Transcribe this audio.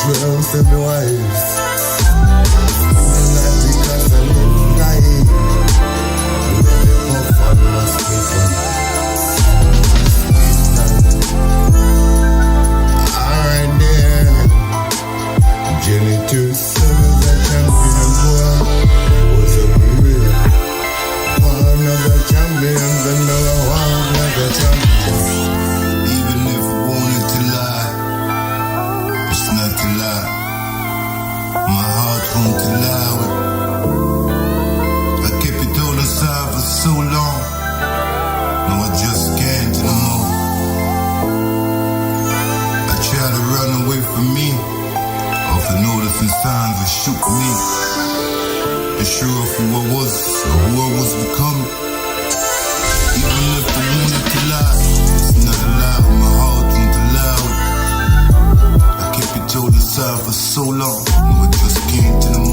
strength in the wise. Living life because I live life. Let me puff on my skin. Alright there. Jenny to serve the champion boy. Was a real one of the champions and another one of the champions. Even if I wanted to lie, it's not to lie. My heart won't allow it. I kept it all inside for so long. No, I just can't anymore. I tried to run away from me, after noticing signs that shook me. Unsure of who I was or who I was becoming. Even if I wanted to lie, it's not allowed. My heart won't allow it. I kept it all inside for so long. No, I just can't anymore.